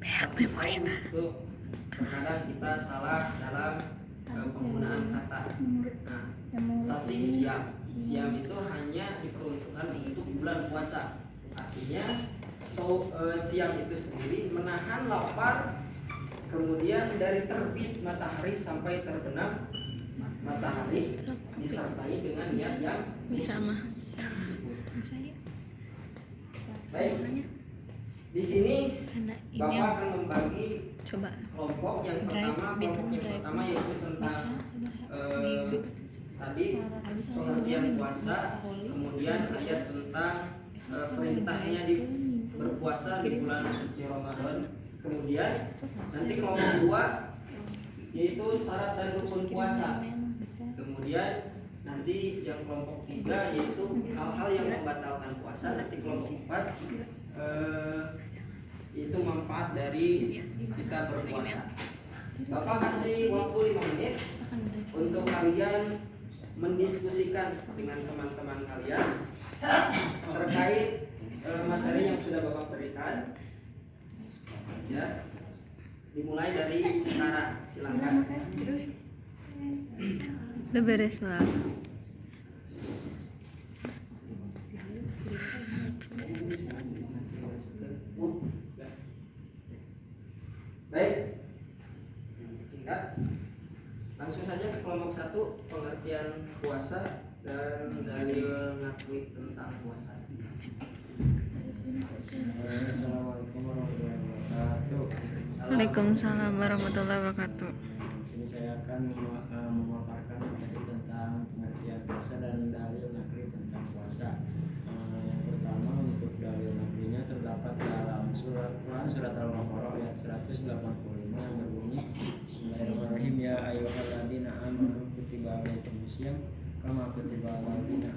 pasti tahu itu terkadang kita salah dalam penggunaan kata. Nah, sasi siam itu hanya diperuntukkan untuk bulan puasa. Artinya siam itu sendiri menahan lapar, kemudian dari terbit matahari sampai terbenam matahari disertai dengan niat yang sama. Baik. Di sini Bapak akan membagi kelompok yang pertama yaitu tentang tadi pengertian puasa, kemudian ayat tentang perintahnya berpuasa di bulan suci Ramadan. Kemudian nanti kelompok 2 yaitu syarat dan rukun puasa. Kemudian nanti yang kelompok 3 yaitu hal-hal yang membatalkan puasa. Nanti kelompok 4 itu manfaat dari kita berpuasa. Bapak kasih waktu 5 menit untuk kalian mendiskusikan dengan teman-teman kalian terkait materi yang sudah Bapak berikan. Ya, dimulai dari sekarang, silakan. Udah beres, Pak. Baik, singkat. Langsung saja ke kelompok 1, pengertian puasa dan dalil ngakui tentang puasa. Assalamualaikum warahmatullahi wabarakatuh. Waalaikumsalam warahmatullahi wabarakatuh. Ini saya akan memaparkan materi tentang pengertian puasa dan dalil nakli tentang puasa. Yang pertama untuk dalil naklinya terdapat dalam surat Quran surat Al-Baqarah ayat 185 yang berbunyi Bismillahirrahmanirrahim ya ayyuhalladzina amanu kutiba alaikumus syiyam kama kutiba alal ladzina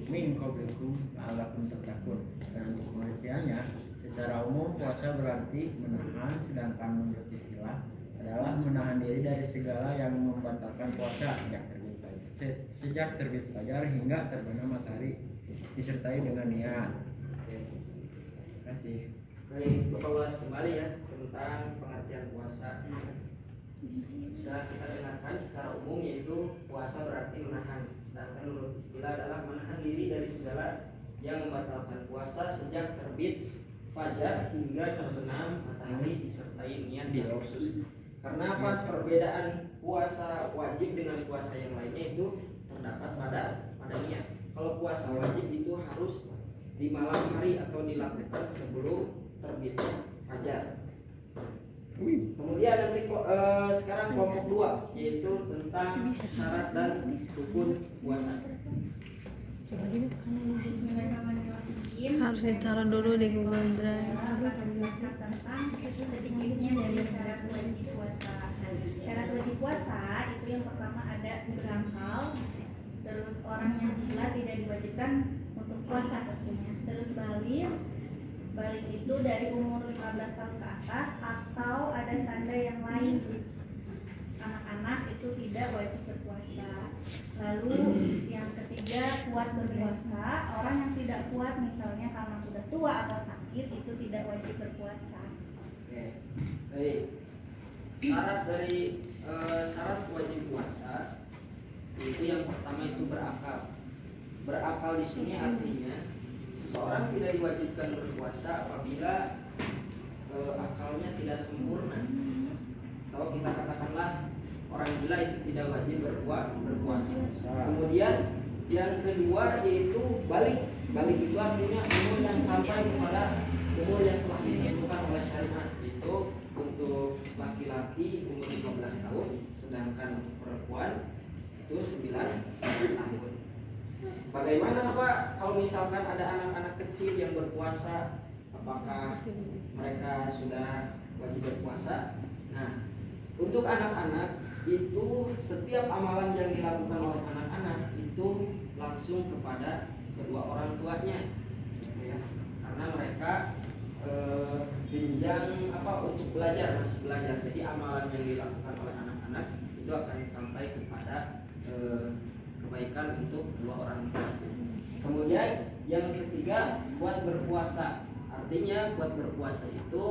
min qablikum la'allakum tattaqun. Dan untuk pengertiannya secara umum puasa berarti menahan, sedangkan menurut istilah adalah menahan diri dari segala yang membatalkan puasa sejak terbit fajar hingga terbenam matahari disertai dengan niat. Terima kasih. Baik, Bapak ulas kembali ya tentang pengertian puasa. Sudah kita dengarkan secara umum yaitu puasa berarti menahan, sedangkan menurut istilah adalah menahan diri dari segala yang membatalkan puasa sejak terbit fajar hingga terbenam matahari disertai niat yang khusus. Karena apa? Perbedaan puasa wajib dengan puasa yang lainnya itu terdapat pada niat. Kalau puasa wajib itu harus di malam hari atau dilakukan sebelum terbitnya fajar. Kemudian nanti sekarang kelompok 2 yaitu tentang syarat dan rukun puasa. Harus ditaruh dulu di Google Drive. Tentang sedikitnya dari syarat wajib puasa. Syarat wajib puasa itu yang pertama ada berakal, terus orang yang gila tidak diwajibkan untuk puasa tentunya. Terus balik itu dari umur 15 tahun ke atas atau ada tanda yang lain. Anak-anak itu tidak wajib berpuasa. Lalu yang ketiga kuat berpuasa. Orang yang tidak kuat misalnya karena sudah tua atau sakit itu tidak wajib berpuasa. Oke, baik. Syarat dari syarat wajib puasa itu yang pertama itu berakal. Berakal di sini artinya seseorang tidak diwajibkan berpuasa apabila akalnya tidak sempurna. Atau kita katakanlah orang gila itu tidak wajib berpuasa. Kemudian yang kedua yaitu balik itu artinya umur yang sampai kepada umur yang telah ditentukan oleh syariat. Itu untuk laki-laki umur 15 tahun, sedangkan untuk perempuan itu 9 tahun. Bagaimana Pak kalau misalkan ada anak-anak kecil yang berpuasa, apakah mereka sudah wajib berpuasa? Nah, untuk anak-anak itu setiap amalan yang dilakukan oleh anak-anak itu langsung kepada kedua orang tuanya, ya, karena mereka jenjang untuk belajar, masih belajar. Jadi amalan yang dilakukan oleh anak-anak itu akan sampai kepada kebaikan untuk kedua orang tua. Kemudian yang ketiga kuat berpuasa. Artinya kuat berpuasa itu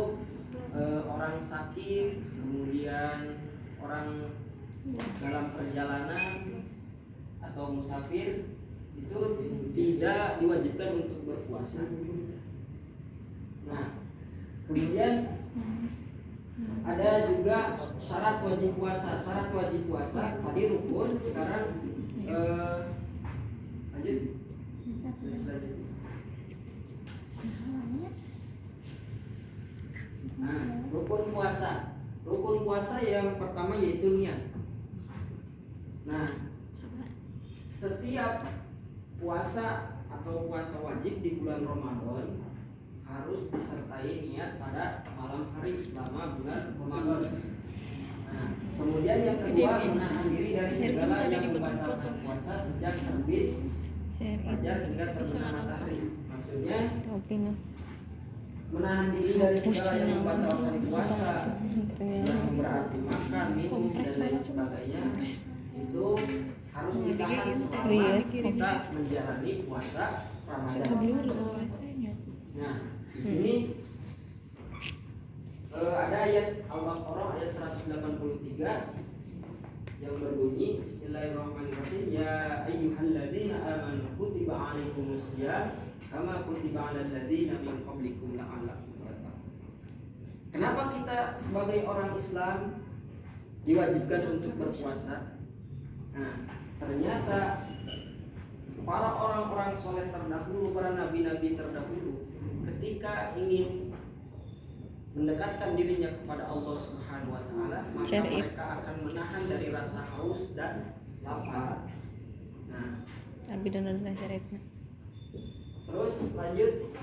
orang orang sakit, kemudian orang dalam perjalanan atau musafir itu tidak diwajibkan untuk berpuasa. Nah, kemudian ada juga syarat wajib puasa. Syarat wajib puasa tadi rukun, sekarang lanjut. Nah, rukun puasa. Rukun puasa yang pertama yaitu niat. Nah, setiap puasa atau puasa wajib di bulan Ramadan harus disertai niat pada malam hari selama bulan Ramadan. Nah, kemudian yang kedua, menahan diri dari segala yang membatalkan puasa sejak terbit fajar hingga terbenam matahari. Maksudnya menahan diri dari segala yang membatalkan puasa, yang berarti makan, minum dan lain sebagainya, itu harus ditahan selama kita menjalani puasa Ramadan. Nah, di sini ada ayat Al-Baqarah ayat 183 yang berbunyi Bismillahirrahmanirrahim, ya ayyuhalladzina amanu kutiba 'alaikumusiyam kama kutiba 'alal ladzina min qablikum la'allakum tattaqun. Kenapa kita sebagai orang Islam diwajibkan untuk berpuasa? Nah, ternyata para orang-orang soleh terdahulu, para nabi-nabi terdahulu, ketika ingin mendekatkan dirinya kepada Allah Subhanahu wa taala, maka mereka akan menahan dari rasa haus dan lapar. Nah, terus lanjut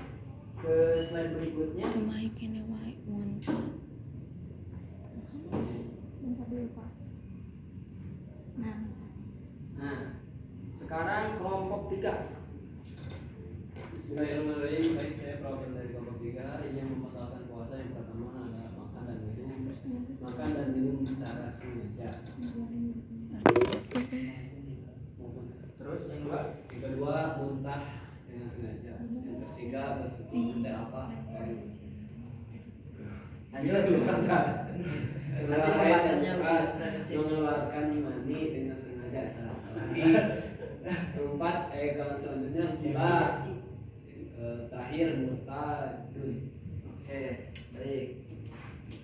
ke slide berikutnya. Nah, sekarang kelompok 3. Bismillahirrahmanirrahim. Baik, saya perwakilan dari kelompok 3 yang membatalkan puasa. Yang pertama adalah makan dan minum secara sengaja. Terus yang kedua? Yang kedua, muntah dengan sengaja. Yang ketiga, bersetubuh benda apa? Lanjut. Nanti pembahasannya mengeluarkan mani dengan sengaja. Lagi keempat, kalau selanjutnya gila. Terakhir mutadun. Oke, baik.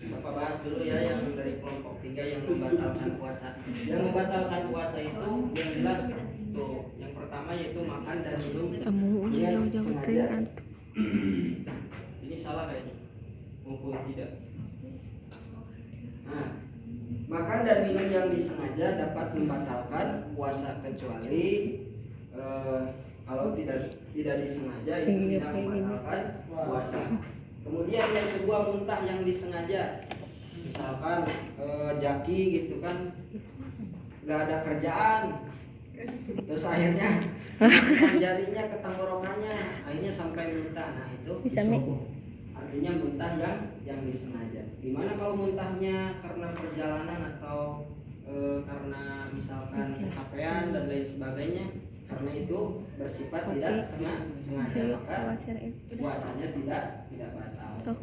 Bapak bahas dulu ya yang dari kelompok 3 yang membatalkan puasa. Yang membatalkan puasa itu yang jelas tuh. Yang pertama yaitu makan dan minum. Sengaja. Ini salah kayaknya. Maupun tidak. Nah, makan dan minum yang disengaja dapat membatalkan puasa kecuali kalau tidak disengaja itu tidak membatalkan puasa. Kemudian yang kedua, muntah yang disengaja. Misalkan jaki gitu kan, nggak ada kerjaan, terus akhirnya jarinya ke tenggorokannya, akhirnya sampai muntah. Nah itu artinya muntah yang disengaja. Gimana kalau muntahnya karena perjalanan atau karena misalkan kecapean dan lain sebagainya? Karena itu bersifat tidak sengaja, maka puasanya tidak batal.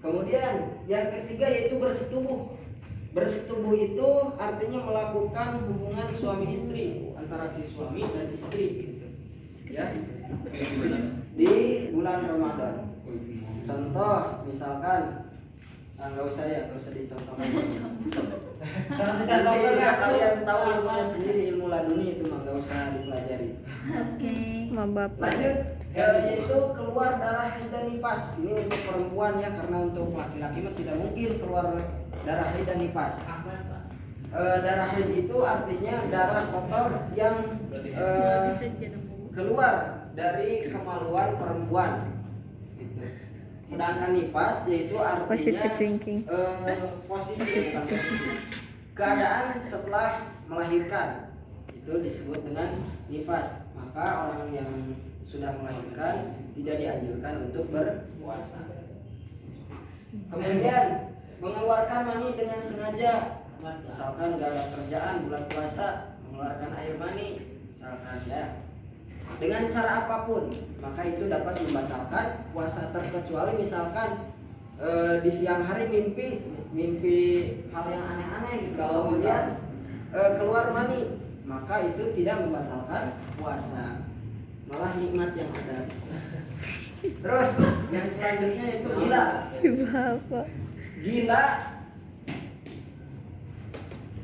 Kemudian yang ketiga yaitu bersetubuh. Bersetubuh itu artinya melakukan hubungan suami istri, antara si suami dan istri gitu. Ya. Di bulan Ramadan. Contoh misalkan nggak usah dicontohkan. Nanti juga kalian tahu ilmunya sendiri, ilmu laduni itu mah nggak usah dipelajari. Lanjut, yaitu keluar darah haid dan nifas. Ini untuk perempuan ya, karena untuk laki-laki mah tidak mungkin keluar darah haid dan nifas. Darah haid itu artinya darah kotor yang keluar dari kemaluan perempuan. Sedangkan nifas yaitu artinya posisi keadaan setelah melahirkan, itu disebut dengan nifas. Maka orang yang sudah melahirkan tidak dianjurkan untuk berpuasa. Kemudian mengeluarkan mani dengan sengaja. Misalkan nggak ada kerjaan bulan puasa, mengeluarkan air mani, misalkan ya, dengan cara apapun, maka itu dapat membatalkan puasa, terkecuali misalkan di siang hari mimpi hal yang aneh-aneh gitu, Kalau kemudian keluar mani, maka itu tidak membatalkan puasa, malah nikmat yang ada. Terus yang selanjutnya itu gila. Bapak. Gila,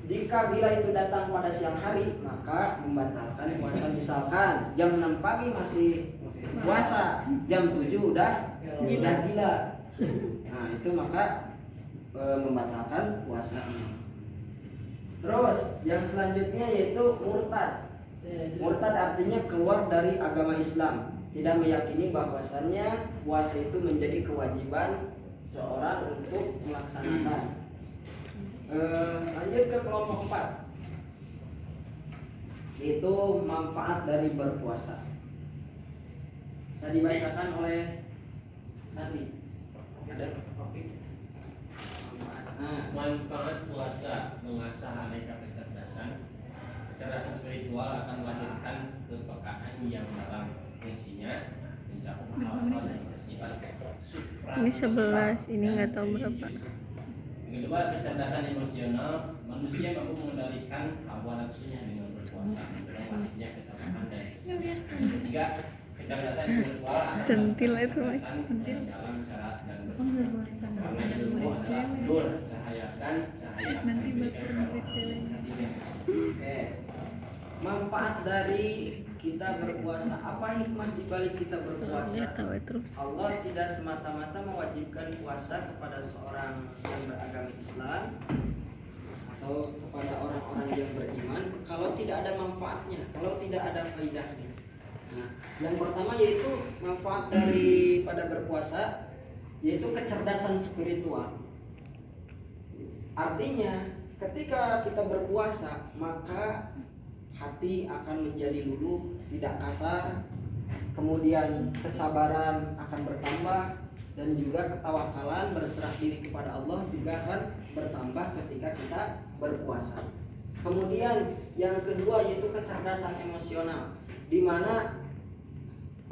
jika gila itu datang pada siang hari maka membatalkan puasa. Misalkan jam 6 pagi masih puasa, jam 7 udah gila. Nah itu maka membatalkan puasanya. Terus yang selanjutnya yaitu murtad. Murtad artinya keluar dari agama Islam, tidak meyakini bahwasannya puasa itu menjadi kewajiban seorang untuk melaksanakan. Lanjut ke kelompok 4, yaitu manfaat dari berpuasa. Bisa dibacakan oleh Sandi. Ada? Manfaat puasa mengasah aneka kecerdasan. Kecerdasan spiritual akan melahirkan kepekaan yang dalam fungsinya mencakup hal-hal yang bersifat supra. Ini 11, ini nggak tahu berapa. Yang kedua, kecerdasan emosional. Manusia mampu mengendalikan hawa nafsunya dengan berpuasa, mendorong lahirnya ketabahan dan kesadaran. Yang ketiga, kecerdasan intelektual akan Centil itu, kecerdasan dalam cara dan bersikap. Karena ilmu adalah nur, cahaya dan cahaya akan memberikan kepada hatinya. Oke. Manfaat dari kita berpuasa. Apa hikmah di balik kita berpuasa? Dia tahu terus. Allah tidak semata-mata mewajibkan puasa kepada seorang yang beragama Islam atau kepada orang-orang yang beriman kalau tidak ada manfaatnya, kalau tidak ada faedahnya. Nah, yang pertama yaitu manfaat daripada berpuasa yaitu kecerdasan spiritual. Artinya ketika kita berpuasa maka hati akan menjadi luluh, tidak kasar, kemudian kesabaran akan bertambah, dan juga ketawakalan berserah diri kepada Allah juga akan bertambah ketika kita berpuasa. Kemudian yang kedua yaitu kecerdasan emosional, di mana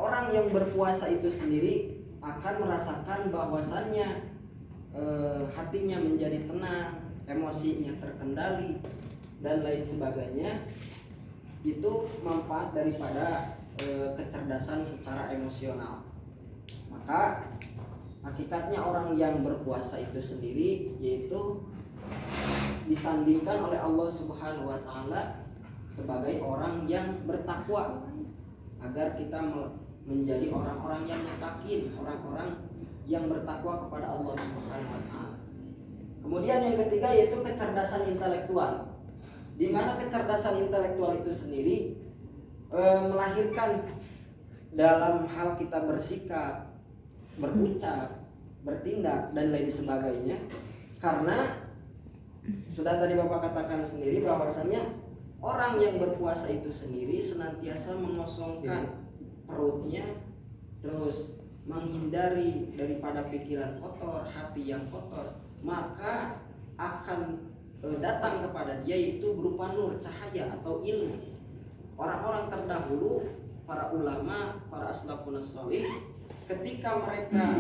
orang yang berpuasa itu sendiri akan merasakan bahwasannya hatinya menjadi tenang, emosinya terkendali dan lain sebagainya. Itu manfaat daripada kecerdasan secara emosional. Maka hakikatnya orang yang berpuasa itu sendiri yaitu disandingkan oleh Allah Subhanahu wa taala sebagai orang yang bertakwa, agar kita menjadi orang-orang yang mutakin, orang-orang yang bertakwa kepada Allah Subhanahu wa taala. Kemudian yang ketiga yaitu kecerdasan intelektual, di mana kecerdasan intelektual itu sendiri melahirkan dalam hal kita bersikap, berucap, bertindak dan lain sebagainya. Karena sudah tadi Bapak katakan sendiri bahwasannya orang yang berpuasa itu sendiri senantiasa mengosongkan perutnya, terus menghindari daripada pikiran kotor, hati yang kotor, maka akan datang kepada dia itu berupa nur, cahaya atau ilmu. Orang-orang terdahulu, para ulama, para aslafun sholih, ketika mereka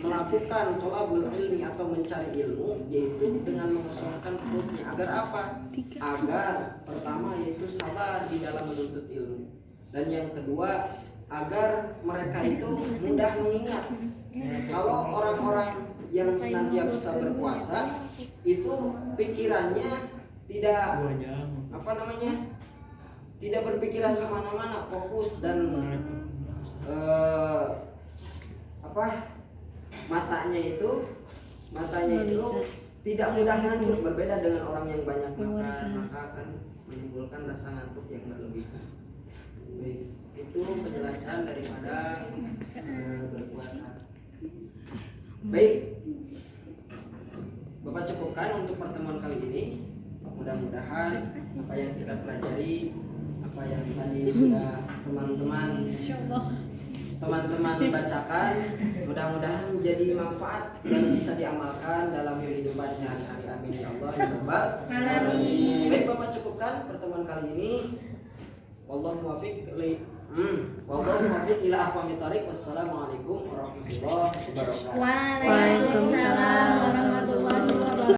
melakukan thalabul ilmi atau mencari ilmu, yaitu dengan mengosongkan perutnya. Agar apa? Agar pertama yaitu sabar di dalam menuntut ilmu, dan yang kedua agar mereka itu mudah mengingat. Kalau orang-orang yang senantiasa berpuasa itu pikirannya tidak tidak berpikiran kemana-mana, fokus dan matanya itu tidak mudah ngantuk. Berbeda dengan orang yang banyak makan, maka akan menimbulkan rasa ngantuk yang berlebihan. Baik, itu penjelasan daripada berpuasa. Baik, Bapak cukupkan untuk pertemuan kali ini. Mudah-mudahan apa yang kita pelajari, apa yang tadi sudah teman-teman bacakan, mudah-mudahan menjadi manfaat dan bisa diamalkan dalam kehidupan sehari-hari. Amin ya Allah ya Rabbal alamin. Baik, Bapak cukupkan pertemuan kali ini. Wallahu muwaffiq Wallahu muwaffiq ila aqwamit thoriq. Wassalamualaikum warahmatullahi wabarakatuh. Waalaikumsalam